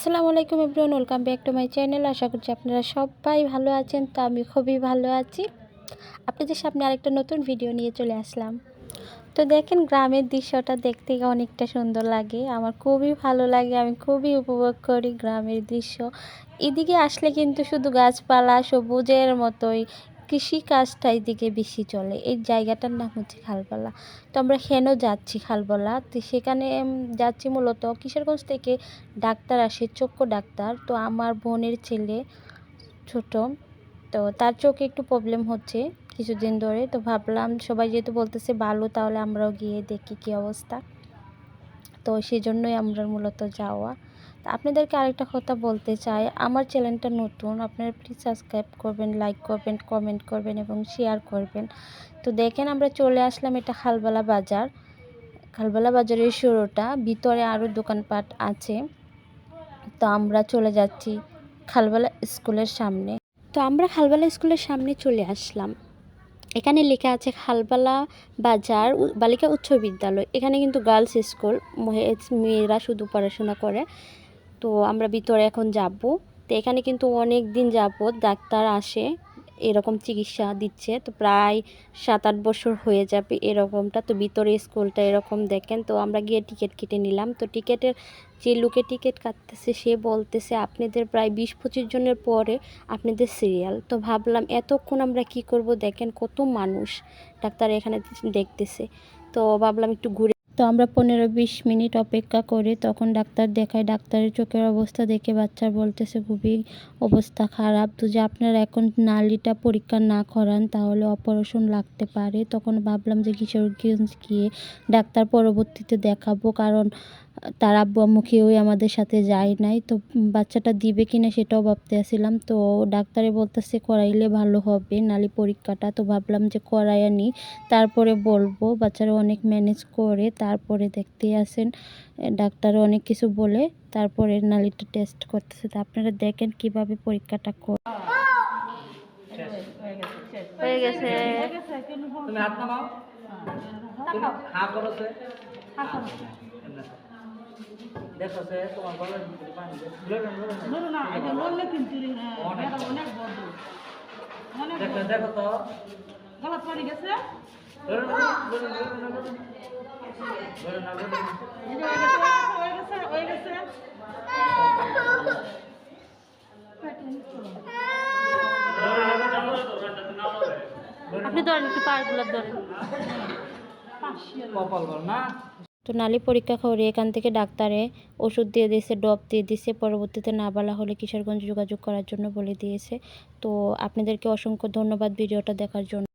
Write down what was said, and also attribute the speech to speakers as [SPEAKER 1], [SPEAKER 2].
[SPEAKER 1] আসসালামু আলাইকুম everyone, welcome back to my channel. আশা করছি আপনারা সবাই ভালো আছেন। তো আমি খুবই ভালো আছি। আপনাদের সামনে আরেকটা নতুন ভিডিও নিয়ে চলে আসলাম। তো দেখেন, গ্রামের দৃশ্যটা দেখতে অনেকটা সুন্দর লাগে, আমার খুবই ভালো লাগে, আমি খুবই উপভোগ করি গ্রামের দৃশ্য। এদিকে আসলে কিন্তু শুধু গাছপালা সবুজের মতোই, কৃষিকাজটা এদিকে বেশি চলে। এই জায়গাটার নাম হচ্ছে খালপালা। তো আমরা হেনও যাচ্ছি খালপালা, তো সেখানে যাচ্ছি মূলত কিশোরগঞ্জ থেকে ডাক্তার আসে, চক্ষু ডাক্তার। তো আমার বোনের ছেলে ছোট, তো তার চোখে একটু প্রবলেম হচ্ছে কিছুদিন ধরে। তো ভাবলাম সবাই যেহেতু বলতেছে ভালো, তাহলে আমরাও গিয়ে দেখি কী অবস্থা। তো সেই জন্যই আমরা মূলত যাওয়া। তো আপনাদেরকে আরেকটা কথা বলতে চাই, আমার চ্যানেলটা নতুন, আপনারা প্লিজ সাবস্ক্রাইব করবেন, লাইক করবেন, কমেন্ট করবেন এবং শেয়ার করবেন। তো দেখেন, আমরা চলে আসলাম, এটা খালবালা বাজার। খালবালা বাজারের শুরুটা, ভিতরে আরও দোকানপাট আছে। তো আমরা চলে যাচ্ছি খালবালা স্কুলের সামনে। তো আমরা খালবালা স্কুলের সামনে চলে আসলাম। এখানে লেখা আছে খালবালা বাজার বালিকা উচ্চ বিদ্যালয়। এখানে কিন্তু গার্লস স্কুল, মেয়েরা শুধু পড়াশোনা করে। তো আমরা ভিতরে এখন যাব। তো এখানে কিন্তু অনেক দিন যাবত ডাক্তার আসে, এরকম চিকিৎসা দিচ্ছে। তো প্রায় 7-8 বছর হয়ে যাবে এরকমটা। তো ভিতরে স্কুলটা এরকম দেখেন। তো আমরা গিয়ে টিকিট কেটে নিলাম। তো টিকিটের যে লোকে টিকিট কাটতেছে সে বলতেছে আপনাদের প্রায় 20-25 জনের পরে আপনাদের সিরিয়াল। তো ভাবলাম এতক্ষণ আমরা কি করব, দেখেন কত মানুষ ডাক্তার এখানে দেখতেছে। তো ভাবলাম একটু ঘুরে। তো আমরা 15-20 মিনিট অপেক্ষা করে তখন ডাক্তার দেখাই। ডাক্তারের চোখের অবস্থা দেখে বাচ্চার বলতেছে খুবই অবস্থা খারাপ। তো যে আপনারা এখন নালিটা পরীক্ষা না করান তাহলে অপারেশন লাগতে পারে। তখন ভাবলাম যে কিশোরগঞ্জ গিয়ে ডাক্তার পরবর্তীতে দেখাবো, কারণ তার আব্বু আম্মু কেউই আমাদের সাথে যায় নাই। তো বাচ্চাটা দিবে কিনা সেটাও ভাবতে আসছিলাম। তো ডাক্তারে বলতেছে করাইলে ভালো হবে নালি পরীক্ষাটা। তো ভাবলাম যে করাইয়া নিই, তারপরে বলবো। বাচ্চারা অনেক ম্যানেজ করে তারপরে দেখতে আসেন, ডাক্তারও অনেক কিছু বলে তারপরে নালিটা টেস্ট করতেছে। তো আপনারা দেখেন কিভাবে পরীক্ষাটা হয়ে গেছে।
[SPEAKER 2] তুমি হাত নামাও, হাত করছে দেখো সে তোমার গলার ভিতরে পানি ধরো না, এটা বললে কিন্তু অনেক বড়। দেখো দেখো তো গলা পানি গেছে। ধরো না ধরো না ধরো না হয়ে গেছে হয়ে গেছে।
[SPEAKER 1] আপনি ধরেন, একটু পায়েগুলো ধরেন।
[SPEAKER 2] কপাল বল না।
[SPEAKER 1] তো নালি পরীক্ষা করে এখান থেকে ডাক্তারে ওষুধ দিয়ে দিয়েছে, ড্রপ দিয়ে দিয়েছে। পরবর্তীতে না বলা হলে কিশোরগঞ্জ যোগাযোগ করার জন্য বলে দিয়েছে। তো আপনাদেরকে অসংখ্য ধন্যবাদ ভিডিওটা দেখার জন্য।